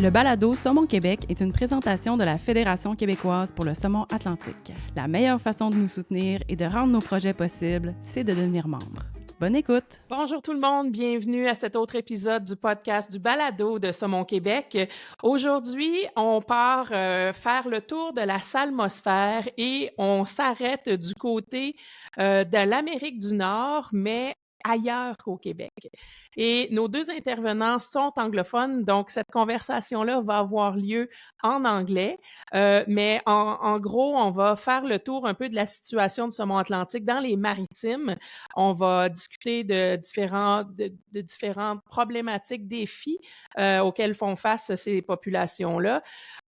Le balado Saumon Québec est une présentation de la Fédération québécoise pour le saumon atlantique. La meilleure façon de nous soutenir et de rendre nos projets possibles, c'est de devenir membre. Bonne écoute! Bonjour tout le monde, bienvenue à cet autre épisode du podcast du balado de Saumon Québec. Aujourd'hui, on part faire le tour de la salmosphère et on s'arrête du côté de l'Amérique du Nord, mais ailleurs qu'au Québec. Et nos deux intervenants sont anglophones, donc cette conversation-là va avoir lieu en anglais, mais en gros, on va faire le tour un peu de la situation du saumon atlantique dans les Maritimes. On va discuter de différentes problématiques, défis auxquels font face ces populations-là.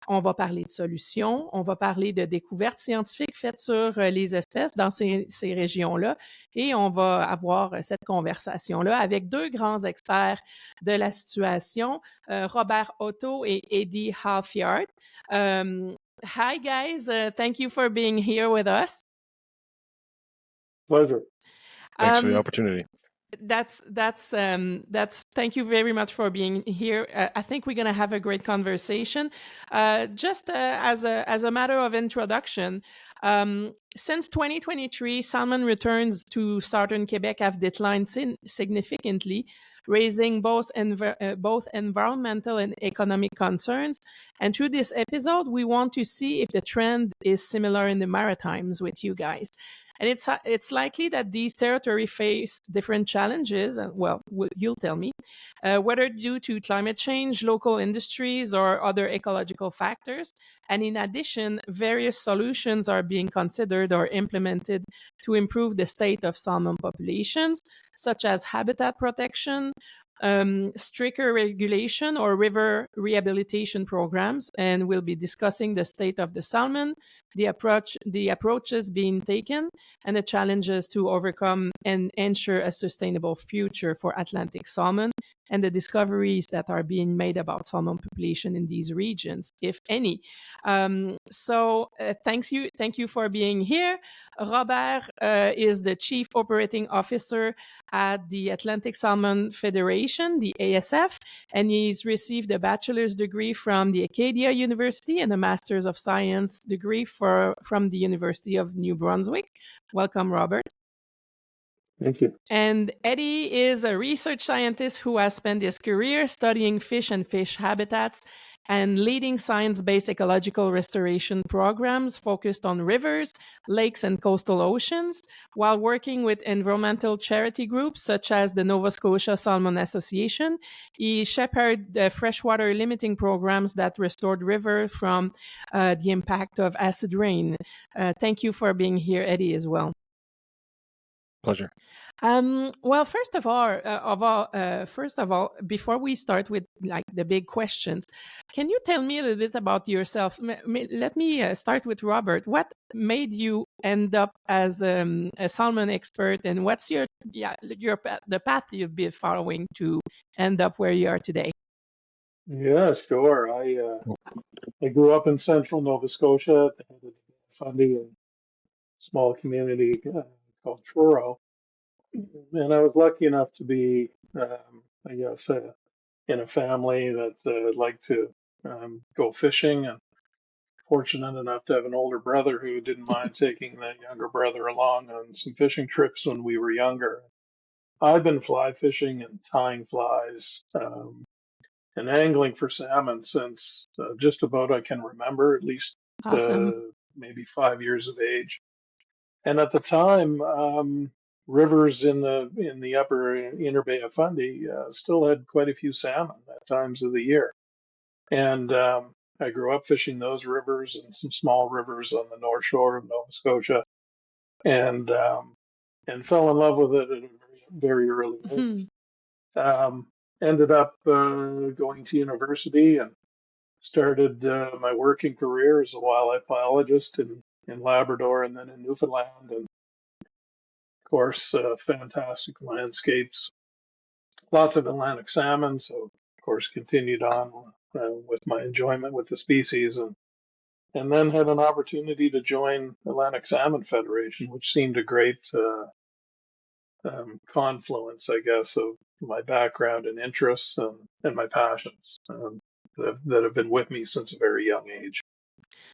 On va parler de solutions, on va parler de découvertes scientifiques faites sur les espèces dans ces régions-là et on va avoir cette conversation-là avec deux grands experts de la situation, Robert Otto et Eddie Halfyard. Hi guys, thank you for being here with us. Pleasure. Thanks for the opportunity. That's thank you very much for being here. I think we're going to have a great conversation. Just as a matter of introduction, since 2023, salmon returns to southern Quebec have declined significantly, raising both environmental and economic concerns. And through this episode, we want to see if the trend is similar in the Maritimes with you guys. And it's likely that these territories face different challenges, and well, you'll tell me, whether due to climate change, local industries, or other ecological factors. And in addition, various solutions are being considered or implemented to improve the state of salmon populations, such as habitat protection, stricter regulation or river rehabilitation programs, and we'll be discussing the state of the salmon, the approaches being taken, and the challenges to overcome and ensure a sustainable future for Atlantic salmon, and the discoveries that are being made about salmon population in these regions, if any. Thank you for being here. Robert is the Chief Operating Officer at the Atlantic Salmon Federation, the ASF, and he's received a bachelor's degree from the Acadia University and a Master's of Science degree from the University of New Brunswick. Welcome, Robert. Thank you. And Eddie is a research scientist who has spent his career studying fish and fish habitats and leading science-based ecological restoration programs focused on rivers, lakes, and coastal oceans, while working with environmental charity groups such as the Nova Scotia Salmon Association. He shepherded freshwater limiting programs that restored rivers from the impact of acid rain. Thank you for being here, Eddie, as well. Pleasure. Well, first of all, before we start with like the big questions, can you tell me a little bit about yourself? Let me start with Robert. What made you end up as a salmon expert, and what's the path you've been following to end up where you are today? Yeah, sure. I grew up in central Nova Scotia at the head of Fundy, a small community called Truro. And I was lucky enough to be, in a family that liked to go fishing, and fortunate enough to have an older brother who didn't mind taking the younger brother along on some fishing trips when we were younger. I've been fly fishing and tying flies and angling for salmon since just about I can remember, at least Awesome. maybe 5 years of age. And at the time, rivers in the upper inner Bay of Fundy still had quite a few salmon at times of the year. And I grew up fishing those rivers and some small rivers on the North Shore of Nova Scotia, and fell in love with it at a very, very early age. Ended up going to university and started my working career as a wildlife biologist in Labrador and then in Newfoundland, and of course fantastic landscapes, lots of Atlantic salmon, so of course continued on with my enjoyment with the species, and then had an opportunity to join Atlantic Salmon Federation, which seemed a great confluence, I guess, of my background and interests and my passions. that have been with me since a very young age.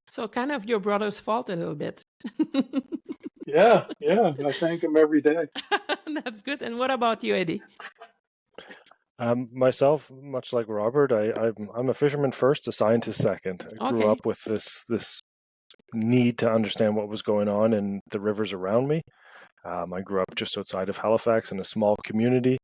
So kind of your brother's fault a little bit. Yeah, I thank him every day. That's good. And what about you, Eddie? Myself, much like Robert, I'm a fisherman first, a scientist second. I grew Okay. up with this need to understand what was going on in the rivers around me. I grew up just outside of Halifax in a small community,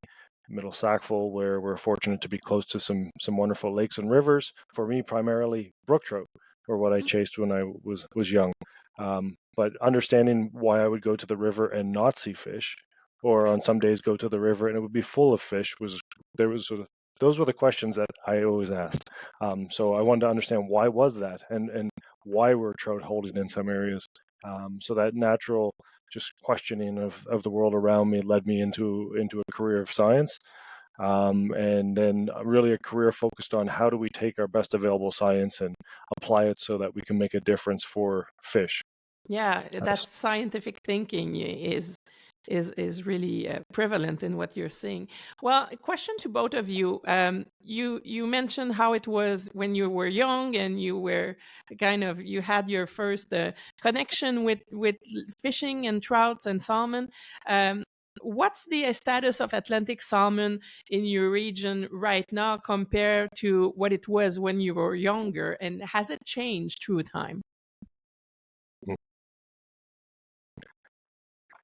Middle Sackville, where we're fortunate to be close to some wonderful lakes and rivers. For me, primarily brook trout were what I chased when I was young. But understanding why I would go to the river and not see fish, or on some days go to the river and it would be full of fish, those were the questions that I always asked. So I wanted to understand why was that, and why were trout holding in some areas. So that natural just questioning of the world around me led me into a career of science, and then really a career focused on how do we take our best available science and apply it so that we can make a difference for fish. Yeah, that scientific thinking is really prevalent in what you're saying. Well, a question to both of you. You mentioned how it was when you were young and you were you had your first connection with fishing and trouts and salmon. What's the status of Atlantic salmon in your region right now compared to what it was when you were younger? And has it changed through time?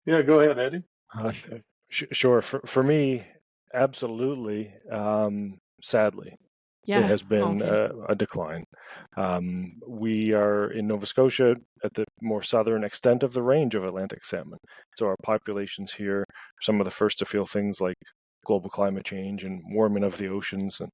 Yeah, go ahead, Eddie. Sure. For me, absolutely. Sadly, Yeah. it has been Okay. a decline. We are in Nova Scotia at the more southern extent of the range of Atlantic salmon. So our populations here are some of the first to feel things like global climate change and warming of the oceans. And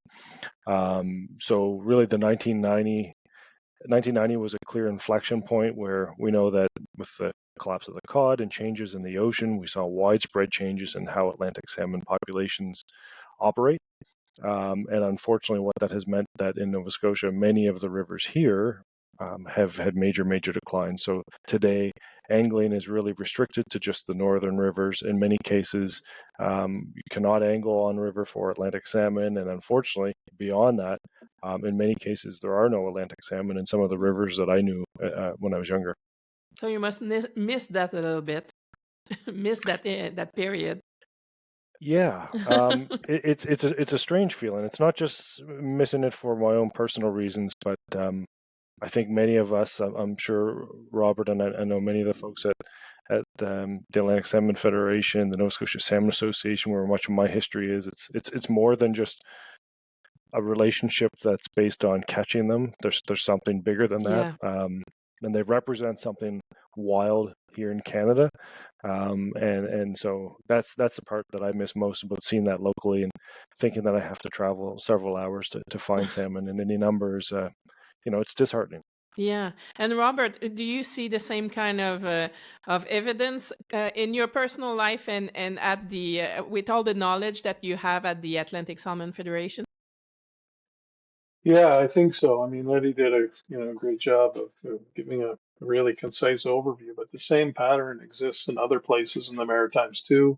so really the 1990 was a clear inflection point where we know that with the collapse of the cod and changes in the ocean, we saw widespread changes in how Atlantic salmon populations operate. And unfortunately, what that has meant that in Nova Scotia, many of the rivers here have had major declines. So today, angling is really restricted to just the northern rivers. In many cases, you cannot angle on river for Atlantic salmon. And unfortunately, beyond that, in many cases, there are no Atlantic salmon in some of the rivers that I knew when I was younger. So you must miss that a little bit, miss that period. Yeah, it's a strange feeling. It's not just missing it for my own personal reasons, but I think many of us, I'm sure Robert and I know many of the folks at the Atlantic Salmon Federation, the Nova Scotia Salmon Association, where much of my history is. It's more than just a relationship that's based on catching them. There's something bigger than that, and they represent something wild here in Canada, and so that's the part that I miss most about seeing that locally and thinking that I have to travel several hours to find salmon in any numbers. It's disheartening. Yeah. And Robert, do you see the same kind of evidence in your personal life and at the with all the knowledge that you have at the Atlantic Salmon Federation? Yeah, I think so. I mean, Letty did a great job of giving a really concise overview, but the same pattern exists in other places in the Maritimes too.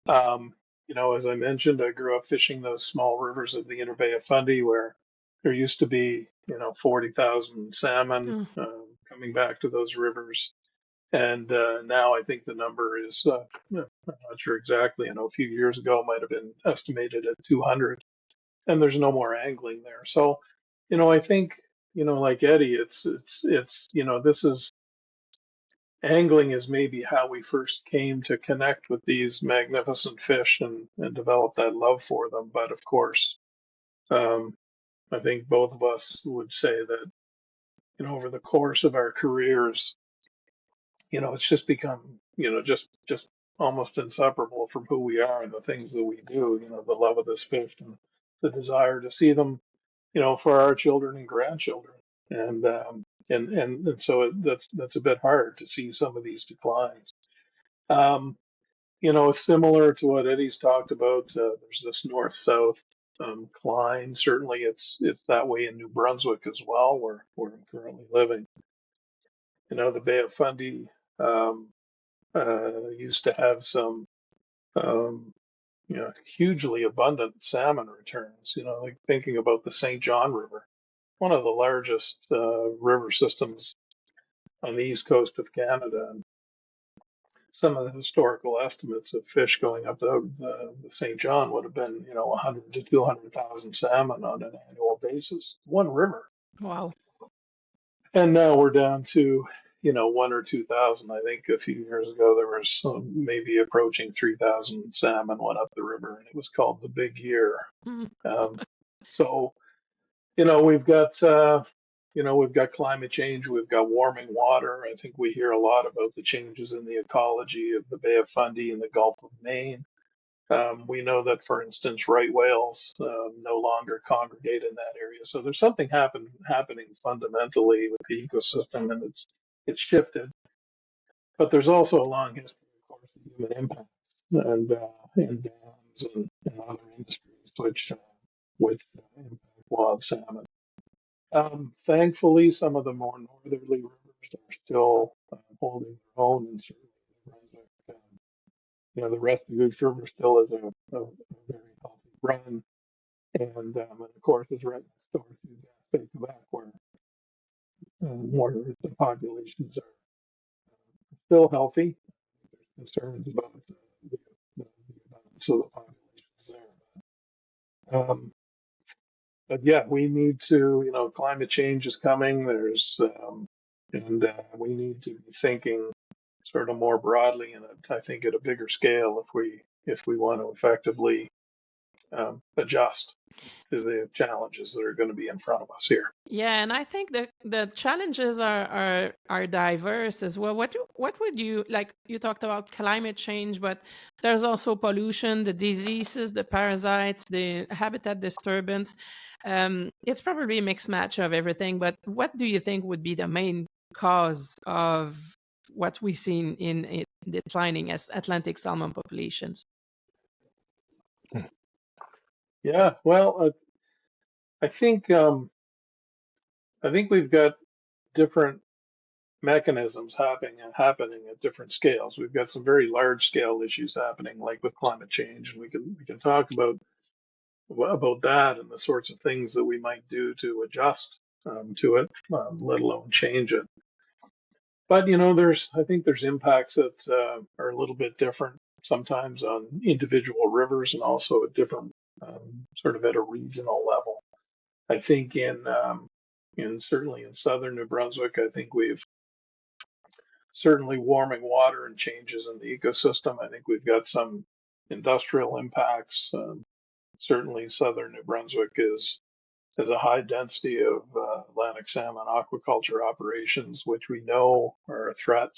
Um, as I mentioned, I grew up fishing those small rivers of the Inner Bay of Fundy where there used to be, 40,000 salmon Mm. coming back to those rivers. And now I think the number is, I'm not sure exactly. I know a few years ago it might have been estimated at 200, and there's no more angling there. So, I think, like Eddie, this is angling is maybe how we first came to connect with these magnificent fish and develop that love for them. But of course, um, I think both of us would say that, over the course of our careers, it's just become, just almost inseparable from who we are and the things that we do, the love of this fish and the desire to see them, for our children and grandchildren. And so that's a bit hard to see some of these declines. Um, similar to what Eddie's talked about, there's this north-south cline. Certainly, it's that way in New Brunswick as well, where I'm currently living. The Bay of Fundy used to have some um, hugely abundant salmon returns. Like thinking about the St. John River, one of the largest river systems on the east coast of Canada. And some of the historical estimates of fish going up the St. John would have been, 100 to 200,000 salmon on an annual basis, one river. Wow. And now we're down to, 1 or 2,000. I think a few years ago there was maybe approaching 3,000 salmon went up the river, and it was called the Big Year. So, we've got climate change, we've got warming water. I think we hear a lot about the changes in the ecology of the Bay of Fundy and the Gulf of Maine. We know that, for instance, right whales no longer congregate in that area. So there's something happening fundamentally with the ecosystem, and it's shifted. But there's also a long history, of course, of human impacts and dams and other industries which impact wild salmon. Thankfully, some of the more northerly rivers are still holding their own, and certainly the Restigouche River still is a very healthy run, and of course is right next door to Gaspé, Quebec, where the populations are still healthy. There's concerns about the abundance of the populations there. But yeah, we need to, climate change is coming. And we need to be thinking sort of more broadly and I think at a bigger scale if we want to effectively adjust to the challenges that are going to be in front of us here. Yeah, and I think the challenges are diverse as well. What would you like? You talked about climate change, but there's also pollution, the diseases, the parasites, the habitat disturbance. It's probably a mixed match of everything. But what do you think would be the main cause of what we see in declining as Atlantic salmon populations? Yeah, well, I think we've got different mechanisms happening at different scales. We've got some very large scale issues happening, like with climate change, and we can talk about that and the sorts of things that we might do to adjust to it, let alone change it. But I think there's impacts that are a little bit different sometimes on individual rivers and also at different sort of at a regional level. I think certainly in southern New Brunswick, I think we've certainly warming water and changes in the ecosystem. I think we've got some industrial impacts. Certainly southern New Brunswick has a high density of Atlantic salmon aquaculture operations, which we know are a threat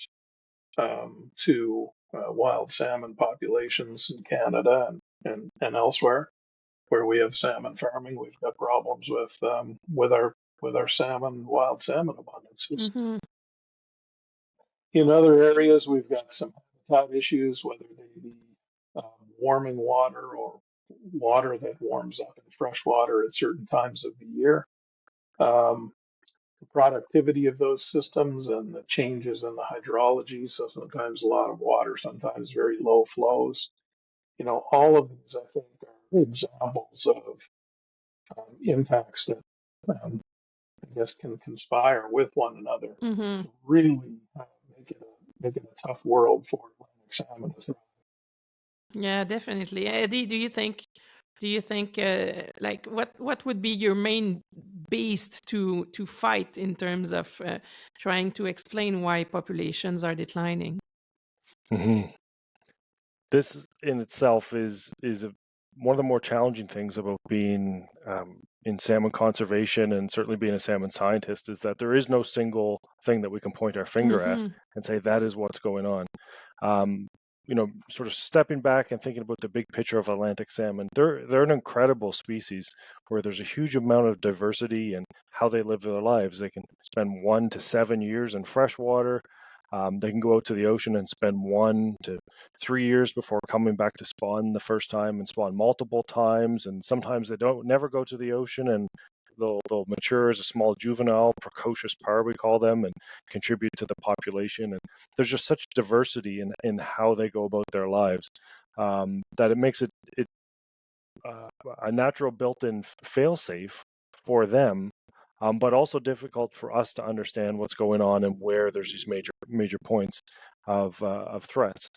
to wild salmon populations in Canada and elsewhere. Where we have salmon farming, we've got problems with our wild salmon abundances. Mm-hmm. In other areas, we've got some habitat issues, whether they be warming water or water that warms up in fresh water at certain times of the year. The productivity of those systems and the changes in the hydrology, so sometimes a lot of water, sometimes very low flows. All of these, I think, are examples of impacts that I guess can conspire with one another Mm-hmm. to really make it a tough world for Atlantic salmon to thrive. Yeah, definitely. Eddie, do you think like what would be your main beast to fight in terms of trying to explain why populations are declining? Mm-hmm. This in itself is one of the more challenging things about being in salmon conservation and certainly being a salmon scientist is that there is no single thing that we can point our finger at and say that is what's going on. Sort of stepping back and thinking about the big picture of Atlantic salmon, they're an incredible species where there's a huge amount of diversity in how they live their lives. They can spend 1 to 7 years in freshwater. They can go out to the ocean and spend 1 to 3 years before coming back to spawn the first time and spawn multiple times. And sometimes they never go to the ocean and they'll mature as a small juvenile, precocious par we call them, and contribute to the population. And there's just such diversity in how they go about their lives. that it makes it a natural built-in fail-safe for them, but also difficult for us to understand what's going on and where there's these major points of threats.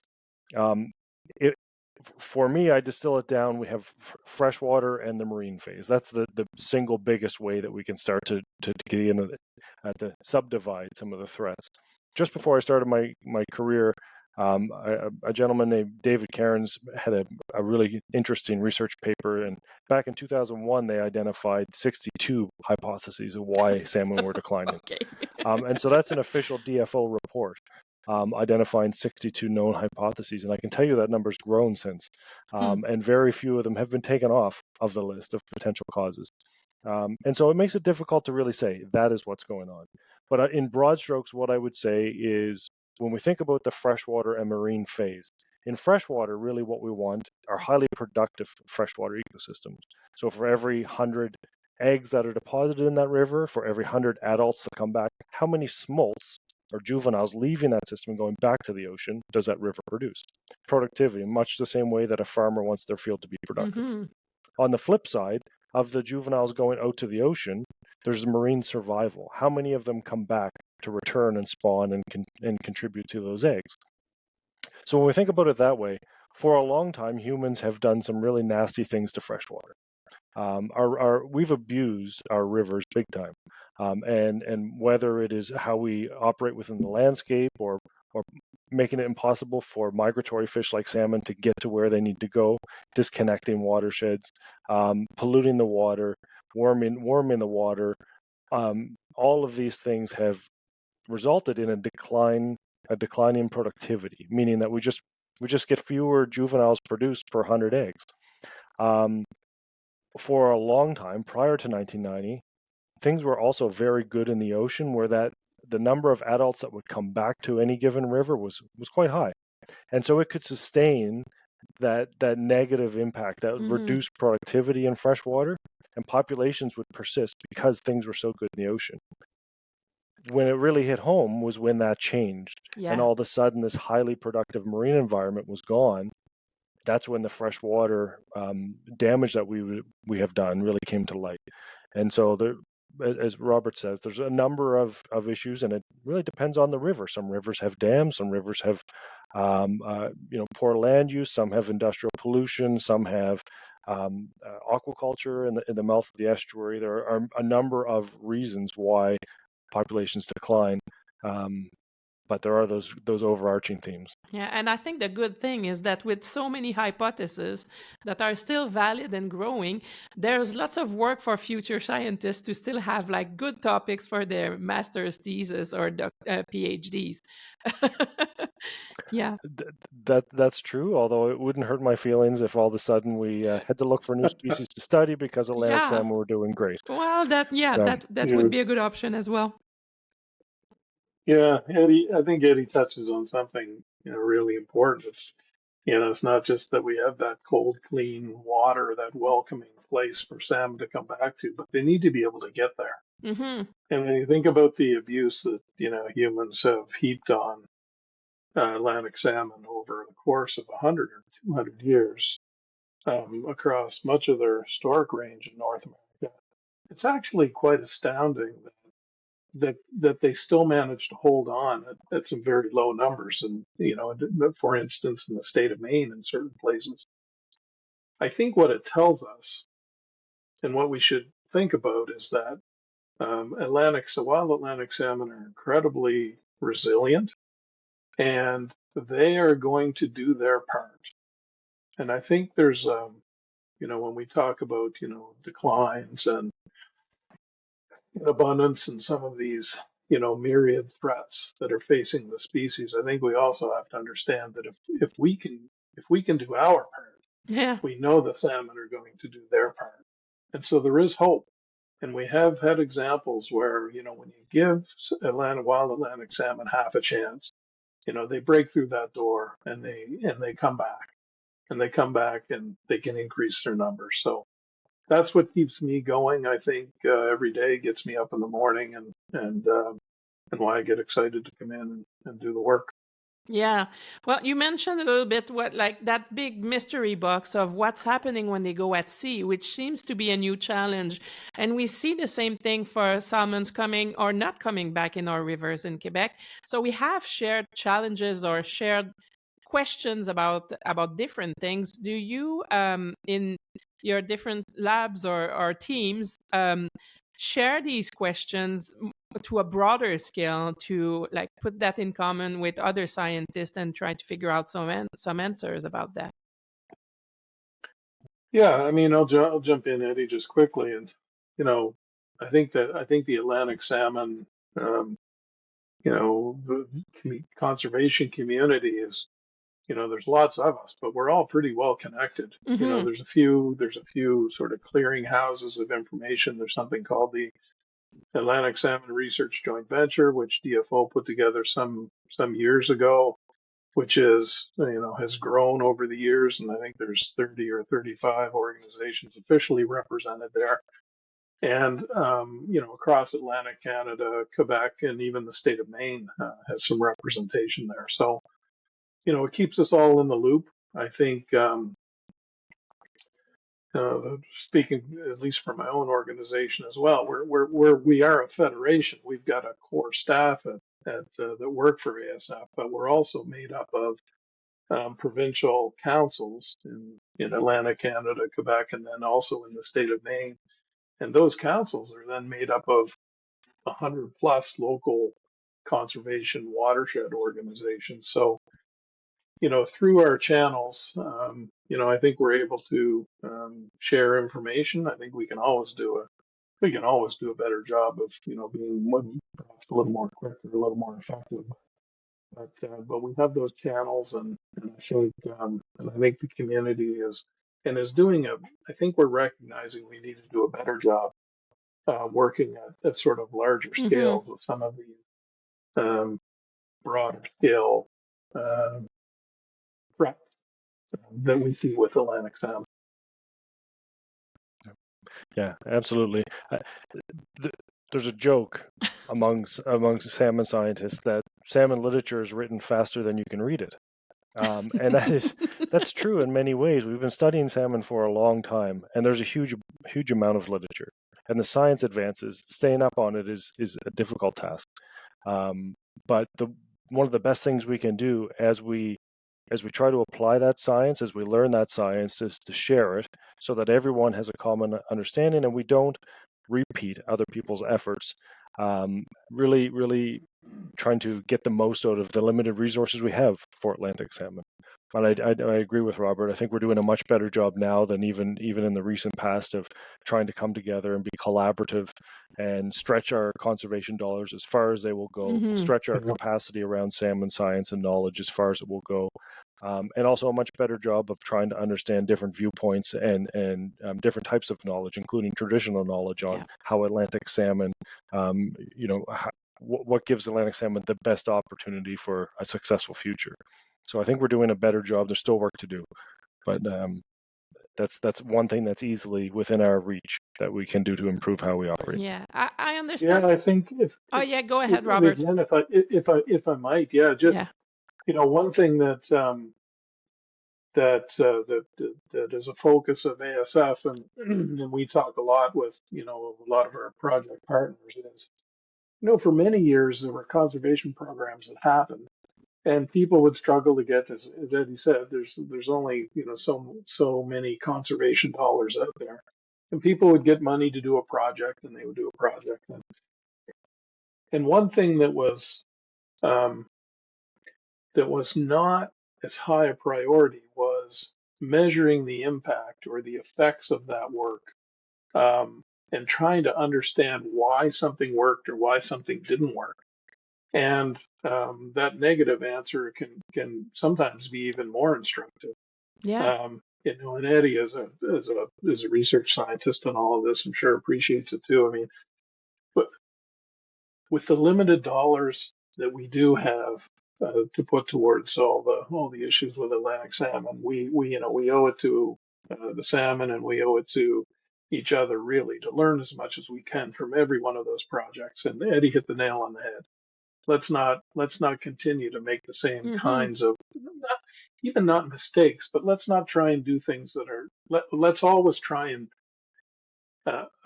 For me, I distill it down. We have freshwater and the marine phase. That's the single biggest way that we can start to get into to subdivide some of the threats. Just before I started my career, a gentleman named David Cairns had a really interesting research paper, and back in 2001 they identified 62 hypotheses of why salmon were declining. Okay. And so that's an official DFO report, identifying 62 known hypotheses, and I can tell you that number's grown since, and very few of them have been taken off of the list of potential causes. And so it makes it difficult to really say that is what's going on. But in broad strokes, what I would say is, when we think about the freshwater and marine phase, in freshwater, really what we want are highly productive freshwater ecosystems. So for every 100 eggs that are deposited in that river, for every 100 adults that come back, how many smolts or juveniles leaving that system and going back to the ocean does that river produce? Productivity, much the same way that a farmer wants their field to be productive. Mm-hmm. On the flip side, of the juveniles going out to the ocean, there's marine survival. How many of them come back to return and spawn and contribute to those eggs? So when we think about it that way, for a long time, humans have done some really nasty things to freshwater. We've abused our rivers big time, and whether it is how we operate within the landscape or making it impossible for migratory fish like salmon to get to where they need to go, disconnecting watersheds, polluting the water, warming the water. All of these things have resulted in a decline in productivity, meaning that we just get fewer juveniles produced per 100 eggs. For a long time, prior to 1990, things were also very good in the ocean, where that the number of adults that would come back to any given river was quite high. And so it could sustain that negative impact, that reduced productivity in freshwater, and populations would persist because things were so good in the ocean. When it really hit home was when that changed, and all of a sudden this highly productive marine environment was gone. That's when the freshwater damage that we have done really came to light. And so as Robert says, there's a number of issues, and it really depends on the river. Some rivers have dams, some rivers have poor land use, some have industrial pollution, some have aquaculture in the mouth of the estuary. There are a number of reasons why populations decline, but there are those overarching themes. Yeah, and I think the good thing is that with so many hypotheses that are still valid and growing, there's lots of work for future scientists to still have like good topics for their master's thesis or PhDs. Yeah. That's true, although it wouldn't hurt my feelings if all of a sudden we had to look for new species to study because Atlantic salmon were doing great. Well, that would be a good option as well. Yeah, I think Eddie touches on something, really important. It's not just that we have that cold, clean water, that welcoming place for salmon to come back to, but they need to be able to get there. Mm-hmm. And when you think about the abuse that, humans have heaped on Atlantic salmon over the course of 100 or 200 years, across much of their historic range in North America, it's actually quite astounding that they still manage to hold on at some very low numbers. And, for instance, in the state of Maine, in certain places, I think what it tells us and what we should think about is that wild Atlantic salmon are incredibly resilient, and they are going to do their part. And I think there's, when we talk about, declines and in abundance and some of these, myriad threats that are facing the species, I think we also have to understand that if we can do our part, we know the salmon are going to do their part. And so there is hope. And we have had examples where, when you give wild Atlantic salmon half a chance, they break through that door and they come back. And they come back and they can increase their numbers. So that's what keeps me going. I think every day gets me up in the morning, and why I get excited to come in and do the work. Yeah. Well, you mentioned a little bit what like that big mystery box of what's happening when they go at sea, which seems to be a new challenge. And we see the same thing for salmons coming or not coming back in our rivers in Quebec. So we have shared challenges or shared questions about different things. Do you in your different labs or teams share these questions to a broader scale to like put that in common with other scientists and try to figure out some answers about that? Yeah, I mean, I'll jump in, Eddie, just quickly, and you know, I think the Atlantic salmon, um, the conservation community is, there's lots of us, but we're all pretty well connected. Mm-hmm. There's a few sort of clearing houses of information. There's something called the Atlantic Salmon Research Joint Venture, which DFO put together some years ago, which is, has grown over the years, and I think there's 30 or 35 organizations officially represented there. And across Atlantic Canada, Quebec, and even the state of Maine has some representation there. So it keeps us all in the loop. I think, speaking at least for my own organization as well, we are a federation. We've got a core staff that work for ASF, but we're also made up of provincial councils in Atlantic Canada, Quebec, and then also in the state of Maine. And those councils are then made up of 100 plus local conservation watershed organizations. So, through our channels, I think we're able to share information. I think we can always do a better job of, being perhaps a little more quick or a little more effective. But we have those channels, and I think the community is doing I think we're recognizing we need to do a better job working at sort of larger Mm-hmm. scales with some of the broader scale uh, threats that we see with Atlantic salmon. Yeah, absolutely. There's a joke amongst salmon scientists that salmon literature is written faster than you can read it. And that's true in many ways. We've been studying salmon for a long time, and there's a huge amount of literature. And the science advances. Staying up on it is a difficult task. But one of the best things we can do as we try to apply that science, as we learn that science, is to share it so that everyone has a common understanding and we don't repeat other people's efforts. Really, really trying to get the most out of the limited resources we have for Atlantic salmon. But I agree with Robert. I think we're doing a much better job now than even in the recent past of trying to come together and be collaborative and stretch our conservation dollars as far as they will go, Mm-hmm. stretch our capacity around salmon science and knowledge as far as it will go. And also a much better job of trying to understand different viewpoints and different types of knowledge, including traditional knowledge on how Atlantic salmon, what gives Atlantic salmon the best opportunity for a successful future. So I think we're doing a better job. There's still work to do, but that's one thing that's easily within our reach that we can do to improve how we operate. Yeah, I understand. Yeah, I think Oh yeah, go ahead, Robert. again, if I might, yeah, just one thing that is a focus of ASF, and we talk a lot with a lot of our project partners is, for many years there were conservation programs that happened, and people would struggle to get, as Eddie said, there's only so many conservation dollars out there, and people would get money to do a project, and they would do a project, and one thing um, that was not as high a priority was measuring the impact or the effects of that work, and trying to understand why something worked or why something didn't work. And that negative answer can sometimes be even more instructive. Yeah. And Eddie, as a research scientist and all of this, I'm sure appreciates it too. I mean, but with the limited dollars that we do have to put towards all the issues with Atlantic salmon, we owe it to the salmon, and we owe it to each other really to learn as much as we can from every one of those projects. And Eddie hit the nail on the head. let's not continue to make the same Mm-hmm. kinds of not mistakes, but let's not try and do things that are let's always try and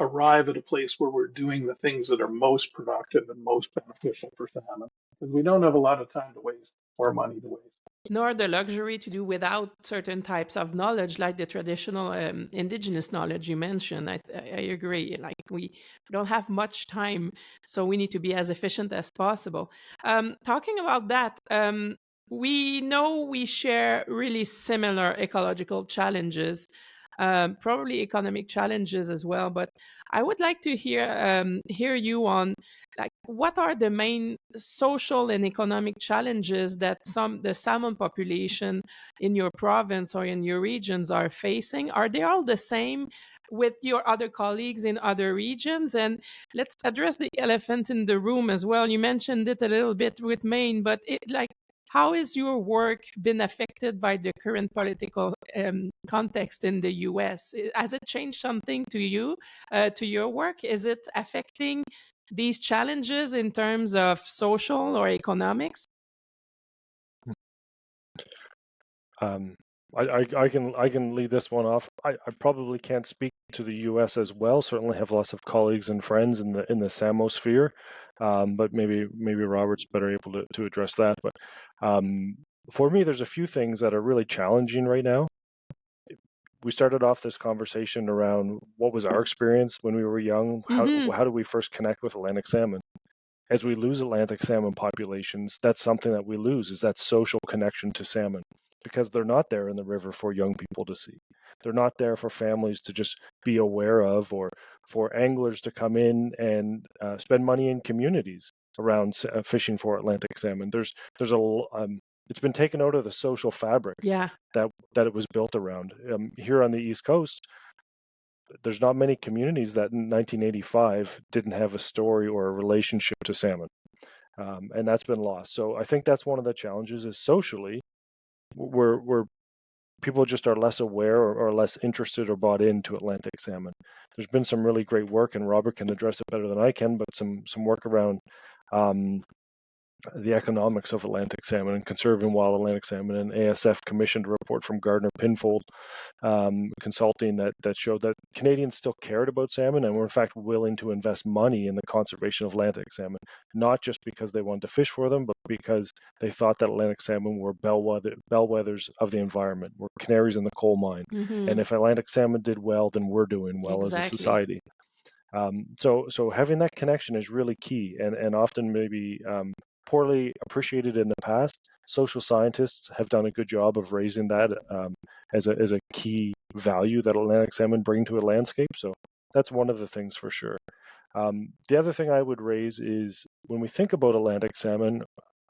arrive at a place where we're doing the things that are most productive and most beneficial for salmon, because we don't have a lot of time to waste or money to waste. Nor the luxury to do without certain types of knowledge, like the traditional indigenous knowledge you mentioned. I agree. Like we don't have much time, so we need to be as efficient as possible. Talking about that, we know we share really similar ecological challenges, probably economic challenges as well. But I would like to hear you on, like, what are the main social and economic challenges that the salmon population in your province or in your regions are facing? Are they all the same with your other colleagues in other regions? And let's address the elephant in the room as well. You mentioned it a little bit with Maine, but how has your work been affected by the current political context in the US? Has it changed something to you, to your work? Is it affecting these challenges in terms of social or economics? I can lead this one off. I probably can't speak to the U.S. as well. Certainly have lots of colleagues and friends in the Samo sphere, but maybe Robert's better able to address that. But for me, there's a few things that are really challenging right now. We started off this conversation around what was our experience when we were young. How do we first connect with Atlantic salmon? As we lose Atlantic salmon populations, that's something that we lose, is that social connection to salmon, because they're not there in the river for young people to see. They're not there for families to just be aware of, or for anglers to come in and spend money in communities around fishing for Atlantic salmon. It's been taken out of the social fabric that it was built around. Here on the East Coast, there's not many communities that in 1985 didn't have a story or a relationship to salmon, and that's been lost. So I think that's one of the challenges, is socially, we're people just are less aware or less interested or bought into Atlantic salmon. There's been some really great work, and Robert can address it better than I can, but some work around the economics of Atlantic salmon and conserving wild Atlantic salmon. And ASF commissioned a report from Gardner Pinfold Consulting that showed that Canadians still cared about salmon and were in fact willing to invest money in the conservation of Atlantic salmon, not just because they wanted to fish for them, but because they thought that Atlantic salmon were bellwethers of the environment, were canaries in the coal mine. And if Atlantic salmon did well, then we're doing well as a society. So having that connection is really key, and often maybe poorly appreciated in the past. Social scientists have done a good job of raising that as a key value that Atlantic salmon bring to a landscape. So that's one of the things for sure. The other thing I would raise is, when we think about Atlantic salmon,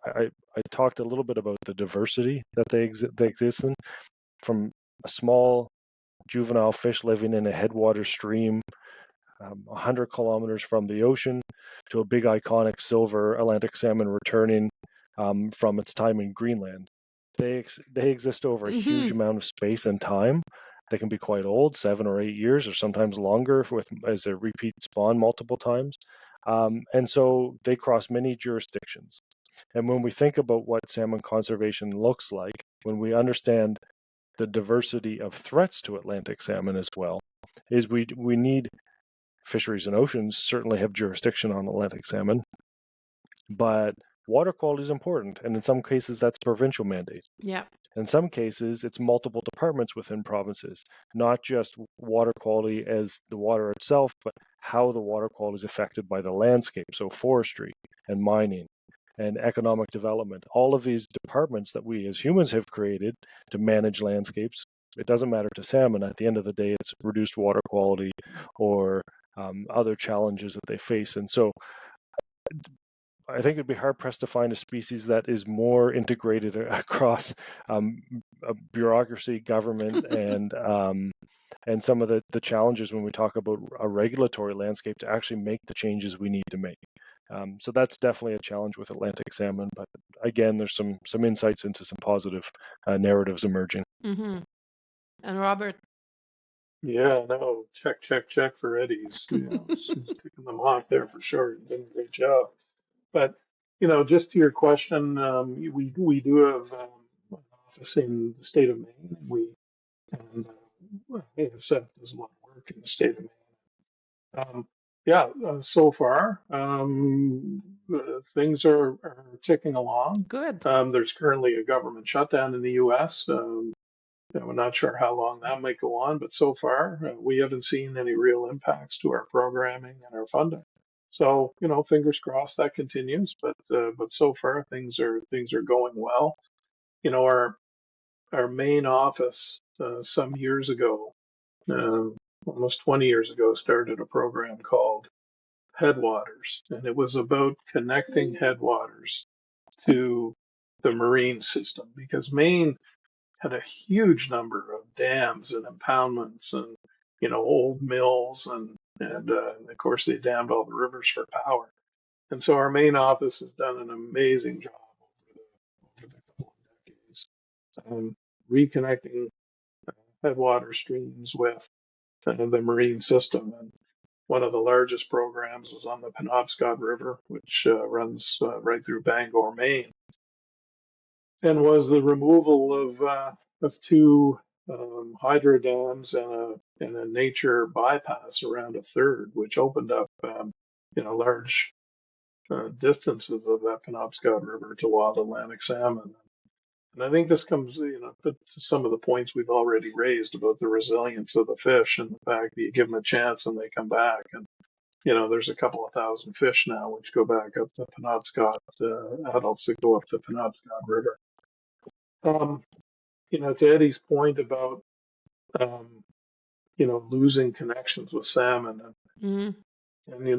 I talked a little bit about the diversity that they exist in, from a small juvenile fish living in a headwater stream 100 kilometers from the ocean, to a big iconic silver Atlantic salmon returning from its time in Greenland. They exist over a huge amount of space and time. They can be quite old, 7 or 8 years, or sometimes longer, as a repeat spawn multiple times. And so they cross many jurisdictions. And when we think about what salmon conservation looks like, when we understand the diversity of threats to Atlantic salmon as well, is we need fisheries and oceans certainly have jurisdiction on Atlantic salmon, but water quality is important, and in some cases that's provincial mandate. Yeah. In some cases, it's multiple departments within provinces, not just water quality as the water itself, but how the water quality is affected by the landscape, so forestry and mining and economic development. All of these departments that we as humans have created to manage landscapes, it doesn't matter to salmon. At the end of the day, it's reduced water quality or other challenges that they face. And so I think it'd be hard-pressed to find a species that is more integrated across bureaucracy, government, and some of the challenges when we talk about a regulatory landscape to actually make the changes we need to make. So that's definitely a challenge with Atlantic salmon. But again, there's some insights into some positive narratives emerging. And Robert? Yeah, no, check for Eddie. He's picking them off there for sure. He's doing a great job. But Just to your question, we do have an office in the state of Maine. ASF does a lot of work in the state of Maine. Yeah, so far, things are ticking along. Good. There's currently a government shutdown in the U.S. We're not sure how long that might go on, but so far, we haven't seen any real impacts to our programming and our funding. So, fingers crossed that continues. But so far, things are going well. Our main office some years ago, uh, almost 20 years ago, started a program called Headwaters, and it was about connecting headwaters to the marine system because Maine had a huge number of dams and impoundments and old mills and of course they dammed all the rivers for power. And so our main office has done an amazing job over the couple of decades, reconnecting headwater streams with the marine system. And one of the largest programs was on the Penobscot River, which runs right through Bangor, Maine, and was the removal of two hydro dams and a nature bypass around a third, which opened up large distances of that Penobscot River to wild Atlantic salmon. And I think this comes, to some of the points we've already raised about the resilience of the fish and the fact that you give them a chance and they come back. And there's a couple of thousand fish now which go back up to Penobscot, adults that go up to Penobscot River. To Eddie's point about, losing connections with salmon, and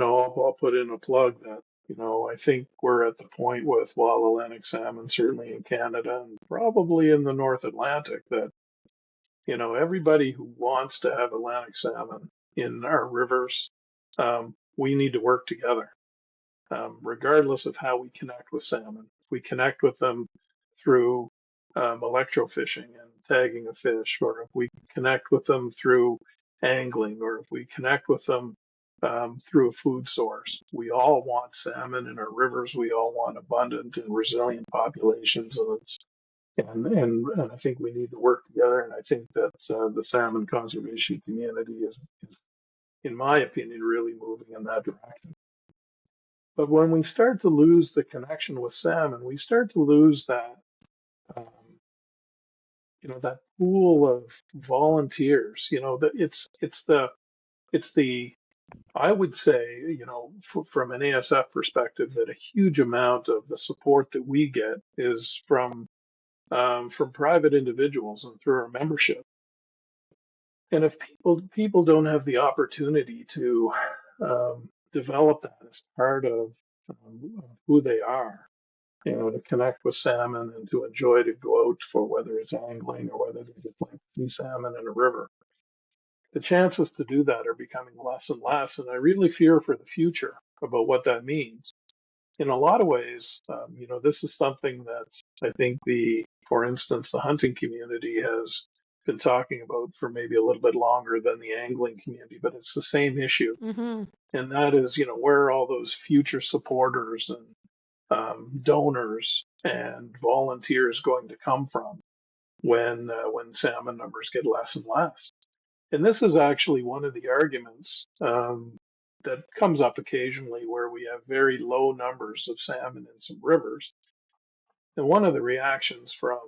I'll put in a plug that, I think we're at the point with wild Atlantic salmon, certainly in Canada and probably in the North Atlantic, that, everybody who wants to have Atlantic salmon in our rivers, we need to work together, regardless of how we connect with salmon. We connect with them through electrofishing and tagging a fish, or if we connect with them through angling, or if we connect with them through a food source. We all want salmon in our rivers. We all want abundant and resilient populations. And I think we need to work together. And I think that the salmon conservation community is, in my opinion, really moving in that direction. But when we start to lose the connection with salmon, we start to lose that, that pool of volunteers. That it's the I would say, from an ASF perspective, that a huge amount of the support that we get is from private individuals and through our membership. And if people don't have the opportunity to develop that as part of who they are, to connect with salmon and to enjoy to go out for whether it's angling or whether they just like to see salmon in a river, the chances to do that are becoming less and less. And I really fear for the future about what that means. In a lot of ways, this is something that I think for instance, the hunting community has been talking about for maybe a little bit longer than the angling community, but it's the same issue. Mm-hmm. And that is, where are all those future supporters and donors and volunteers going to come from when salmon numbers get less and less? And this is actually one of the arguments that comes up occasionally where we have very low numbers of salmon in some rivers. And one of the reactions from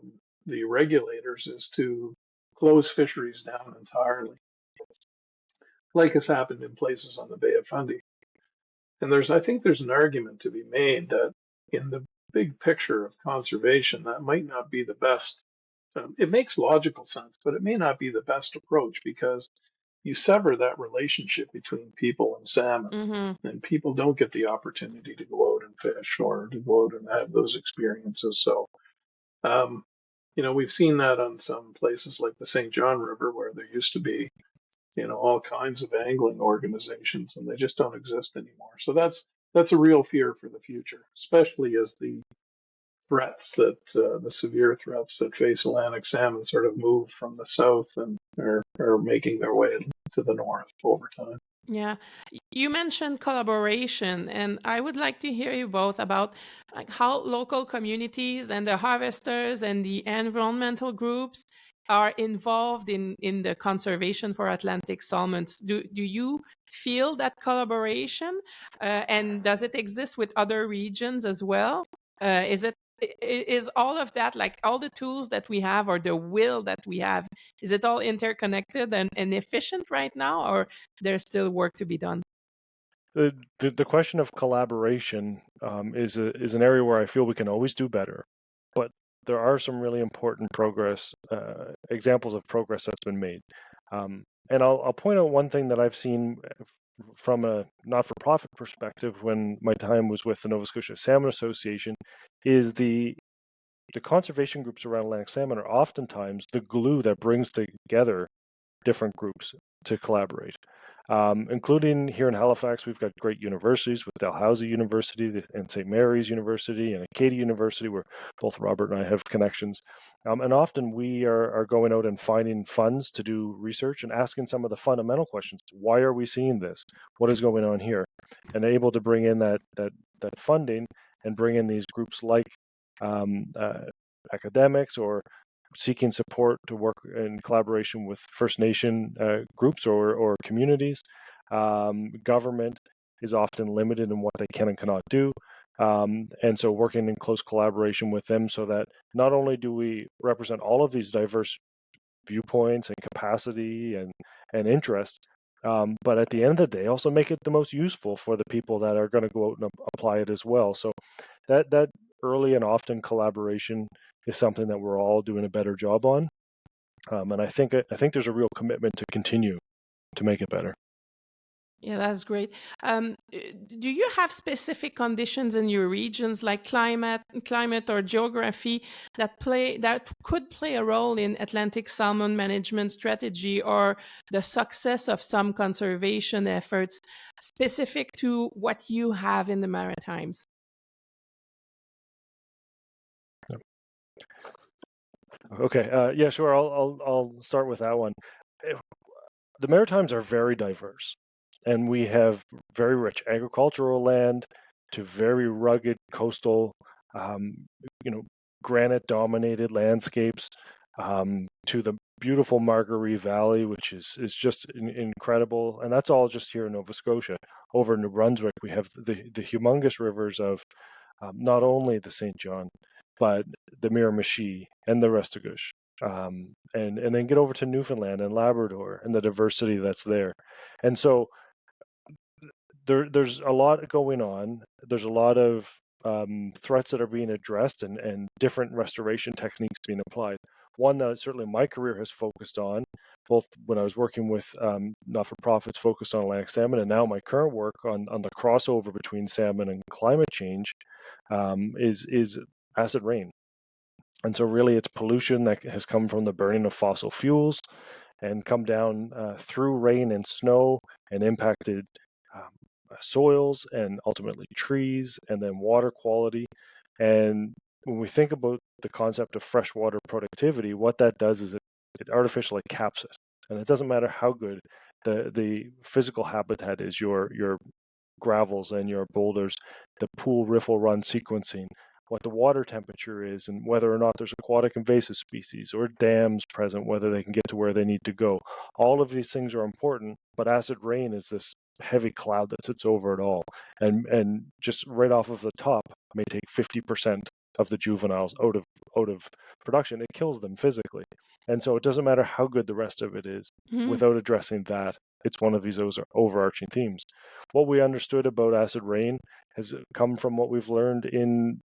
the regulators is to close fisheries down entirely, like has happened in places on the Bay of Fundy. And I think there's an argument to be made that in the big picture of conservation, that might not be the best. It makes logical sense, but it may not be the best approach because you sever that relationship between people and salmon, and people don't get the opportunity to go out and fish or to go out and have those experiences. So, we've seen that on some places like the St. John River where there used to be, all kinds of angling organizations, and they just don't exist anymore. So that's a real fear for the future, especially as the threats that the severe threats that face Atlantic salmon sort of move from the south and are making their way to the north over time. Yeah, you mentioned collaboration, and I would like to hear you both about like how local communities and the harvesters and the environmental groups are involved in the conservation for Atlantic salmons. Do you feel that collaboration, and does it exist with other regions as well? Is all of that, like all the tools that we have or the will that we have, is it all interconnected and efficient right now, or there's still work to be done? The question of collaboration is an area where I feel we can always do better, but there are some really important examples of progress that's been made. And I'll point out one thing that I've seen from a not-for-profit perspective when my time was with the Nova Scotia Salmon Association is the conservation groups around Atlantic salmon are oftentimes the glue that brings together different groups to collaborate. Including here in Halifax, we've got great universities with Dalhousie University and St. Mary's University and Acadia University, where both Robert and I have connections. And often we are going out and finding funds to do research and asking some of the fundamental questions. Why are we seeing this? What is going on here? And able to bring in that funding and bring in these groups like academics or seeking support to work in collaboration with First Nation groups or communities. Government is often limited in what they can and cannot do. And so working in close collaboration with them so that not only do we represent all of these diverse viewpoints and capacity and interests, but at the end of the day, also make it the most useful for the people that are going to go out and apply it as well. So that early and often collaboration is something that we're all doing a better job on. And I think there's a real commitment to continue to make it better. Yeah, that's great. Do you have specific conditions in your regions, like climate or geography, that could play a role in Atlantic salmon management strategy or the success of some conservation efforts, specific to what you have in the Maritimes? Okay. Yeah, sure. I'll start with that one. The Maritimes are very diverse, and we have very rich agricultural land to very rugged coastal, granite-dominated landscapes, to the beautiful Margaree Valley, which is just incredible. And that's all just here in Nova Scotia. Over in New Brunswick, we have the humongous rivers of not only the St. John, but the Miramichi and the Restigouche. And then get over to Newfoundland and Labrador and the diversity that's there. And so there's a lot going on. There's a lot of threats that are being addressed and different restoration techniques being applied. One that certainly my career has focused on, both when I was working with not-for-profits focused on Atlantic salmon, and now my current work on the crossover between salmon and climate change, is acid rain. And so really it's pollution that has come from the burning of fossil fuels and come down through rain and snow and impacted soils and ultimately trees and then water quality. And when we think about the concept of freshwater productivity, what that does is it artificially caps it. And it doesn't matter how good the physical habitat is, your gravels and your boulders, the pool riffle run sequencing, what the water temperature is, and whether or not there's aquatic invasive species or dams present, whether they can get to where they need to go. All of these things are important, but acid rain is this heavy cloud that sits over it all. And just right off of the top may take 50% of the juveniles out of production. It kills them physically. And so it doesn't matter how good the rest of it is, without addressing that. It's one of these overarching themes. What we understood about acid rain has come from what we've learned in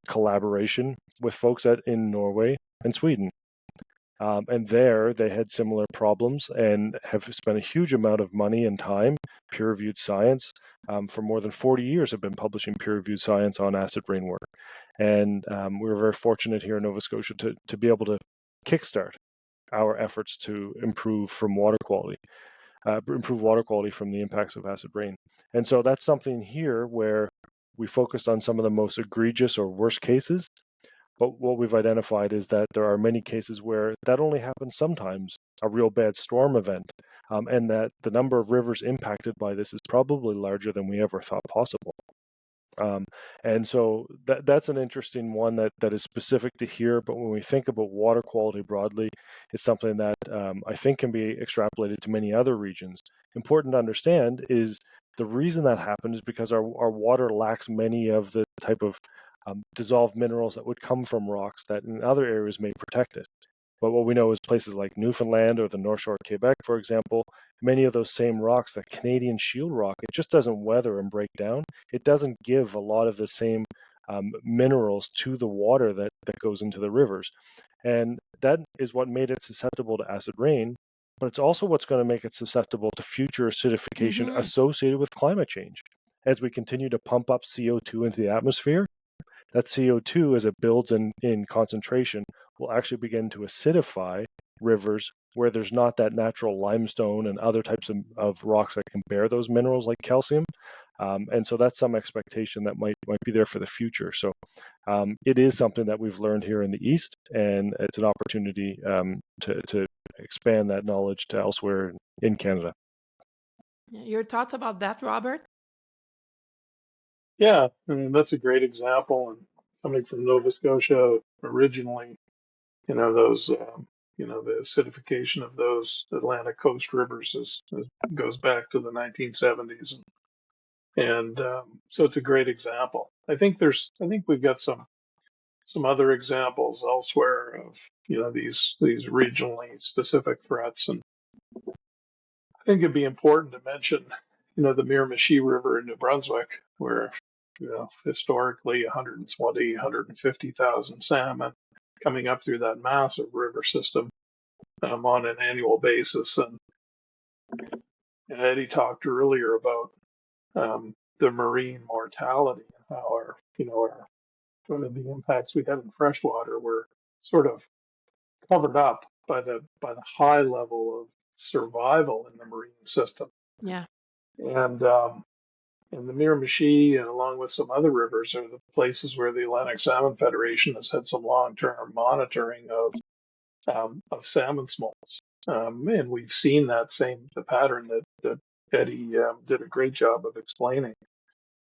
collaboration with folks in Norway and Sweden. And there they had similar problems and have spent a huge amount of money and time, peer-reviewed science, for more than 40 years have been publishing peer-reviewed science on acid rain work. And we were very fortunate here in Nova Scotia to be able to kickstart our efforts to improve water quality from the impacts of acid rain. And so that's something here where we focused on some of the most egregious or worst cases. But what we've identified is that there are many cases where that only happens sometimes, a real bad storm event, and that the number of rivers impacted by this is probably larger than we ever thought possible. And so that's an interesting one that is specific to here. But when we think about water quality broadly, it's something that I think can be extrapolated to many other regions. Important to understand is the reason that happened is because our water lacks many of the type of dissolved minerals that would come from rocks that in other areas may protect it. But what we know is places like Newfoundland or the North Shore of Quebec, for example, many of those same rocks, that Canadian shield rock, it just doesn't weather and break down. It doesn't give a lot of the same minerals to the water that goes into the rivers. And that is what made it susceptible to acid rain, but it's also what's going to make it susceptible to future acidification associated with climate change. As we continue to pump up CO2 into the atmosphere, that CO2, as it builds in concentration, will actually begin to acidify rivers where there's not that natural limestone and other types of rocks that can bear those minerals like calcium. And so that's some expectation that might be there for the future. So it is something that we've learned here in the East, and it's an opportunity to expand that knowledge to elsewhere in Canada. Your thoughts about that, Robert? Yeah, I mean, that's a great example. And coming from Nova Scotia originally, those, the acidification of those Atlantic coast rivers goes back to the 1970s, and so it's a great example. I think we've got some other examples elsewhere of these regionally specific threats, and I think it'd be important to mention the Miramichi River in New Brunswick, where historically 120, 150,000 salmon coming up through that massive river system on an annual basis. And Eddie talked earlier about the marine mortality and how our one of the impacts we had in freshwater were sort of covered up by the high level of survival in the marine system. Yeah. And the Miramichi, and along with some other rivers, are the places where the Atlantic Salmon Federation has had some long-term monitoring of salmon smolts. And we've seen the pattern that Eddie did a great job of explaining,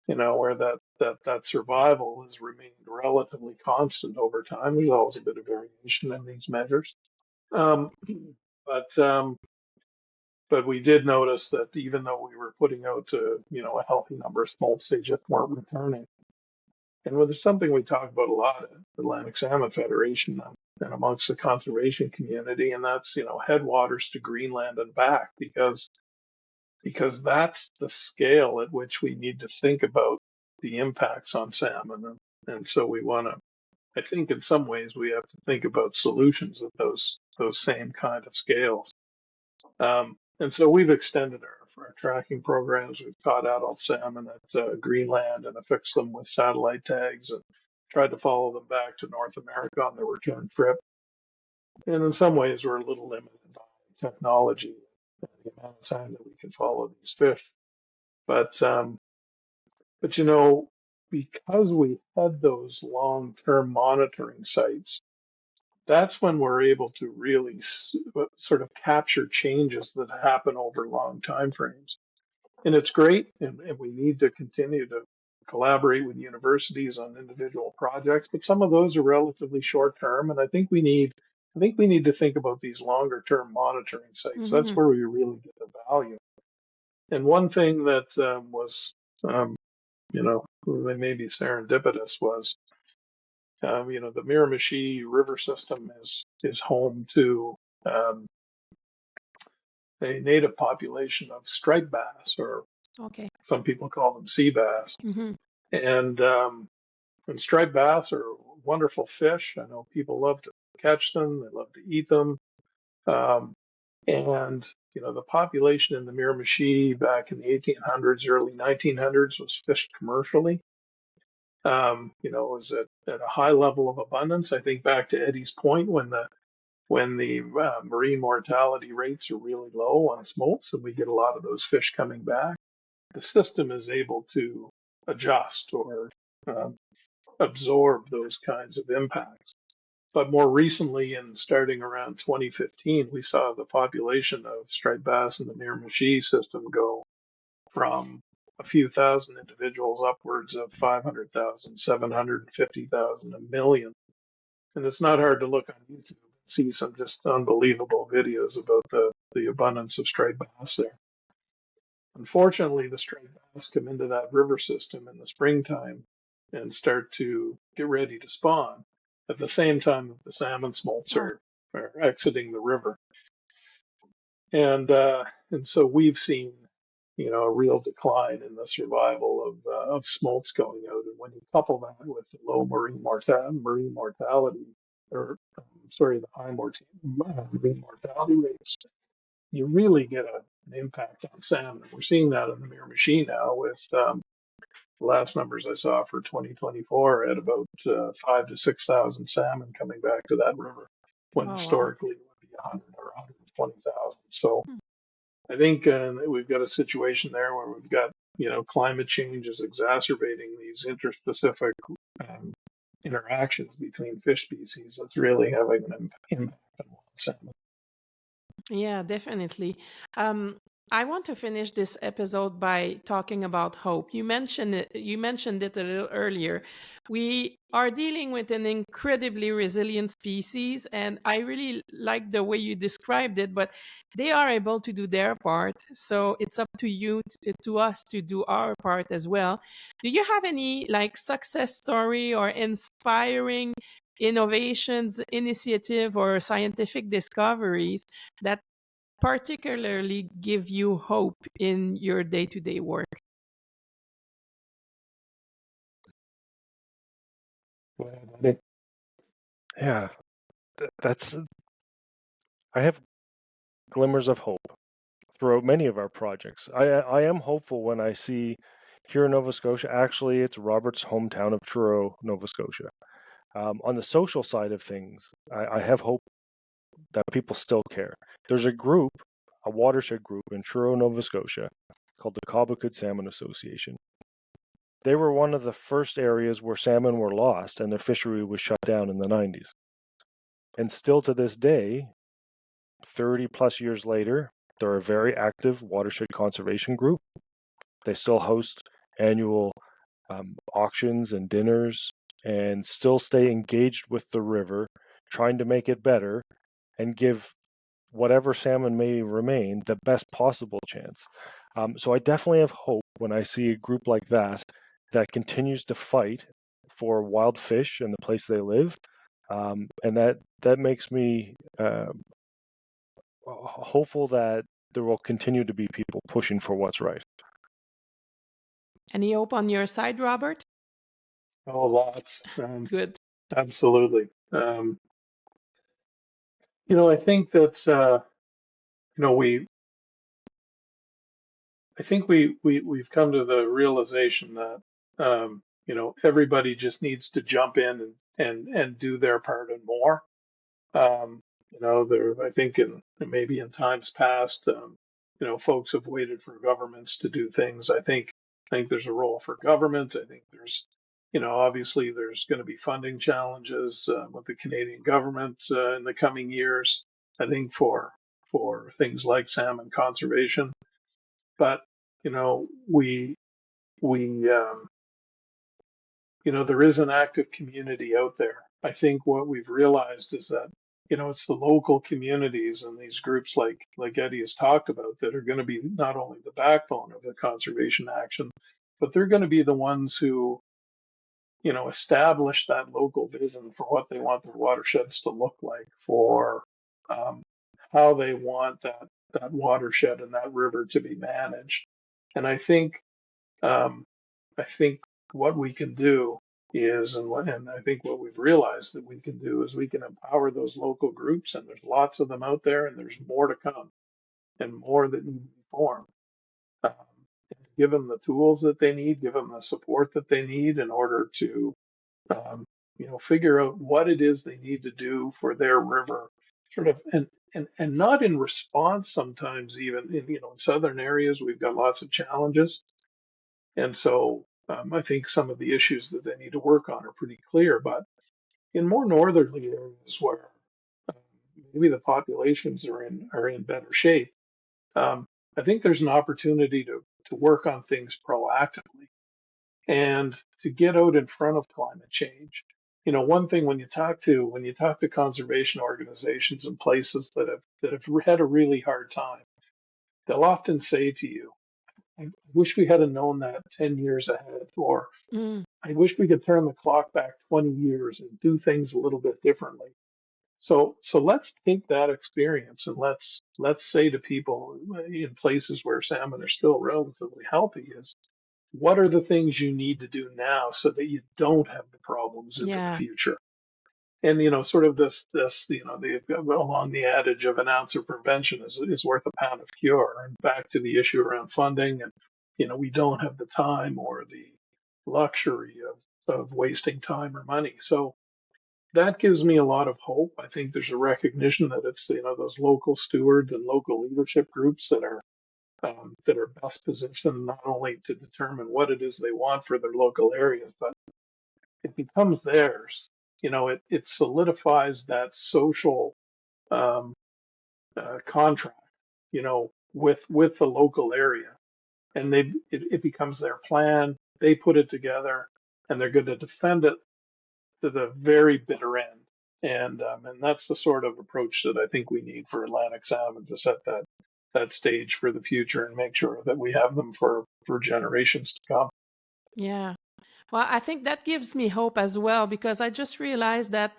where that survival has remained relatively constant over time. There's always a bit of variation in these measures. But we did notice that even though we were putting out a healthy number of smolts, they just weren't returning. And there's something we talk about a lot at the Atlantic Salmon Federation and amongst the conservation community, and that's headwaters to Greenland and back, because that's the scale at which we need to think about the impacts on salmon. And so we want to, I think in some ways we have to think about solutions at those same kind of scales. And so we've extended our tracking programs. We've caught adult salmon at Greenland and affixed them with satellite tags and tried to follow them back to North America on their return trip. And in some ways, we're a little limited by technology and the amount of time that we can follow these fish. But because we had those long-term monitoring sites, that's when we're able to really sort of capture changes that happen over long time frames. And it's great, and we need to continue to collaborate with universities on individual projects, but some of those are relatively short term, and I think we need to think about these longer term monitoring sites. That's where we really get the value. And one thing that was maybe serendipitous was the Miramichi River system is home to a native population of striped bass, or some people call them sea bass. And striped bass are wonderful fish. I know people love to catch them. They love to eat them. And the population in the Miramichi back in the 1800s, early 1900s was fished commercially. Was at a high level of abundance. I think back to Eddie's point, when the marine mortality rates are really low on smolts, and we get a lot of those fish coming back, the system is able to adjust or absorb those kinds of impacts. But more recently, in starting around 2015, we saw the population of striped bass in the Miramichi system go from a few thousand individuals upwards of 500,000, 750,000, a million. And it's not hard to look on YouTube and see some just unbelievable videos about the abundance of striped bass there. Unfortunately, the striped bass come into that river system in the springtime and start to get ready to spawn at the same time that the salmon smolts are exiting the river. And so we've seen, a real decline in the survival of smolts going out. And when you couple that with the low marine mortality, the high marine mortality rates, you really get an impact on salmon. We're seeing that in the Miramichi now with the last numbers I saw for 2024 at about 5,000 to 6,000 salmon coming back to that river, when historically it would be 100 or 120,000. So I think we've got a situation there where we've got, climate change is exacerbating these interspecific interactions between fish species. That's really having an impact on salmon. Yeah, definitely. I want to finish this episode by talking about hope. You mentioned it a little earlier. We are dealing with an incredibly resilient species, and I really like the way you described it, but they are able to do their part. So it's up to to us to do our part as well. Do you have any success story or inspiring innovations, initiative, or scientific discoveries that particularly give you hope in your day-to-day work? Go ahead, Eddie. Yeah, that's. I have glimmers of hope throughout many of our projects. I am hopeful when I see here in Nova Scotia. Actually, it's Robert's hometown of Truro, Nova Scotia. On the social side of things, I have hope that people still care. There's a watershed group in Truro, Nova Scotia, called the Cobequid Salmon Association. They were one of the first areas where salmon were lost and their fishery was shut down in the 90s. And still to this day, 30 plus years later, they're a very active watershed conservation group. They still host annual auctions and dinners and still stay engaged with the river, trying to make it better and give whatever salmon may remain the best possible chance. So I definitely have hope when I see a group like that continues to fight for wild fish and the place they live. And that makes me hopeful that there will continue to be people pushing for what's right. Any hope on your side, Robert? Oh, lots. Good. Absolutely. I think that we've come to the realization that everybody just needs to jump in and do their part and more. I think maybe in times past, folks have waited for governments to do things. I think there's a role for government. I think there's, obviously there's going to be funding challenges with the Canadian government in the coming years. I think for things like salmon conservation, but we there is an active community out there. I think what we've realized is that it's the local communities and these groups like Eddie has talked about that are going to be not only the backbone of the conservation action, but they're going to be the ones who establish that local vision for what they want their watersheds to look like, for how they want that watershed and that river to be managed. And I think what we can do is, and I think what we've realized that we can do is we can empower those local groups, and there's lots of them out there, and there's more to come, and more that need to be formed. Give them the tools that they need, give them the support that they need in order to, figure out what it is they need to do for their river, sort of, and not in response. Sometimes even in southern areas, we've got lots of challenges. And so I think some of the issues that they need to work on are pretty clear, but in more northerly areas where um, maybe the populations are in better shape, um, I think there's an opportunity to work on things proactively and to get out in front of climate change. You know, one thing when you talk to conservation organizations in places that have had a really hard time, they'll often say to you, I wish we had known that 10 years ahead, or Mm. I wish we could turn the clock back 20 years and do things a little bit differently. So let's take that experience and let's say to people in places where salmon are still relatively healthy is what are the things you need to do now so that you don't have the problems into the Yeah. future? And you know, sort of this you know, along the adage of an ounce of prevention is worth a pound of cure. And back to the issue around funding, and you know, we don't have the time or the luxury of wasting time or money. So that gives me a lot of hope. I think there's a recognition that it's, you know, those local stewards and local leadership groups that are best positioned not only to determine what it is they want for their local areas, but it becomes theirs. You know, it solidifies that social um, contract, you know, with the local area, and it becomes their plan. They put it together, and they're going to defend it to the very bitter end. And that's the sort of approach that I think we need for Atlantic salmon to set that stage for the future and make sure that we have them for generations to come. Yeah. Well, I think that gives me hope as well, because I just realized that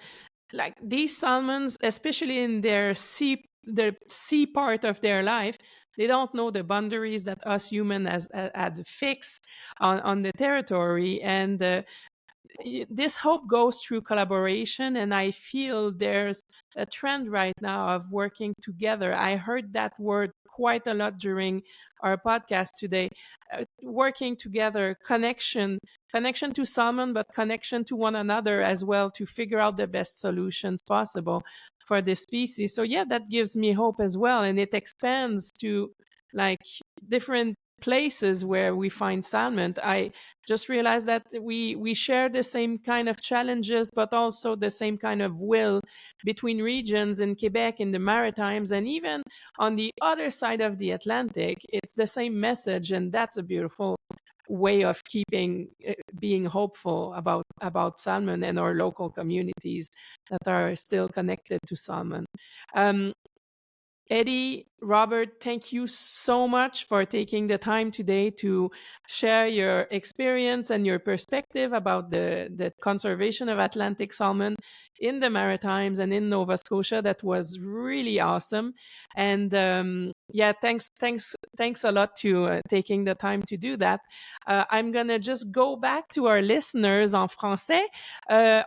like these salmons, especially in the sea part of their life, they don't know the boundaries that us humans had fixed on the territory. And this hope goes through collaboration, and I feel there's a trend right now of working together. I heard that word quite a lot during our podcast today. Working together, connection to salmon, but connection to one another as well, to figure out the best solutions possible for the species. So yeah, that gives me hope as well, and it expands to like different places where we find salmon. I just realized that we share the same kind of challenges, but also the same kind of will between regions in Quebec, in the Maritimes, and even on the other side of the Atlantic. It's the same message, and that's a beautiful way of keeping being hopeful about salmon and our local communities that are still connected to salmon. Eddie, Robert, thank you so much for taking the time today to share your experience and your perspective about the conservation of Atlantic salmon in the Maritimes and in Nova Scotia. That was really awesome. And yeah, thanks a lot to taking the time to do that. I'm going to just go back to our listeners en français.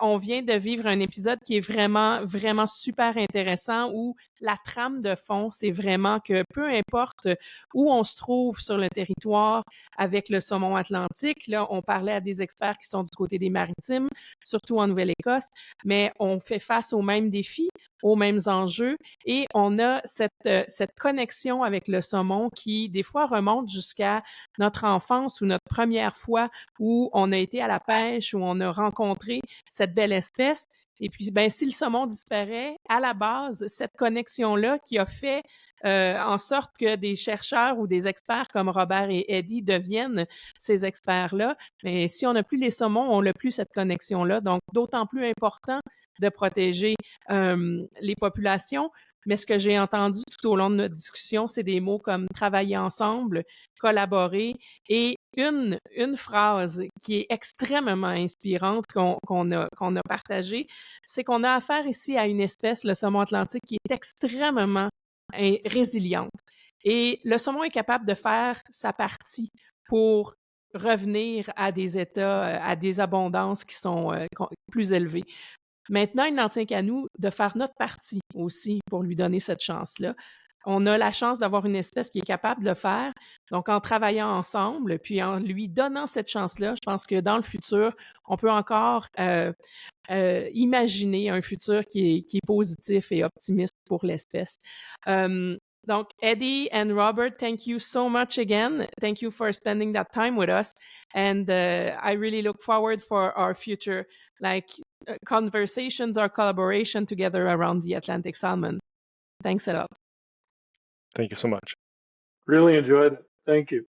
On vient de vivre un épisode qui est vraiment, vraiment super intéressant, où la trame de fond, c'est vraiment que peu importe où on se trouve sur le territoire avec le saumon atlantique, là, on parlait à des experts qui sont du côté des Maritimes, surtout en Nouvelle-Écosse, mais on fait face aux mêmes défis, aux mêmes enjeux, et on a cette connexion avec le saumon qui, des fois, remonte jusqu'à notre enfance ou notre première fois où on a été à la pêche, où on a rencontré cette belle espèce. Et puis, ben, si le saumon disparaît, à la base, cette connexion-là qui a fait en sorte que des chercheurs ou des experts comme Robert et Eddie deviennent ces experts-là, mais si on n'a plus les saumons, on n'a plus cette connexion-là. Donc, d'autant plus important de protéger les populations. Mais ce que j'ai entendu tout au long de notre discussion, c'est des mots comme travailler ensemble, collaborer, et une phrase qui est extrêmement inspirante qu'on a partagée, c'est qu'on a affaire ici à une espèce, le saumon atlantique, qui est extrêmement résiliente. Et le saumon est capable de faire sa partie pour revenir à des états, à des abondances qui sont plus élevées. Maintenant, il n'en tient qu'à nous de faire notre partie aussi pour lui donner cette chance-là. On a la chance d'avoir une espèce qui est capable de le faire. Donc, en travaillant ensemble, puis en lui donnant cette chance-là, je pense que dans le futur, on peut encore imaginer un futur qui est positif et optimiste pour l'espèce. Donc, Eddie and Robert, thank you so much again. Thank you for spending that time with us. And I really look forward for our future conversations or collaboration together around the Atlantic salmon. Thanks a lot. Thank you so much. Really enjoyed it. Thank you.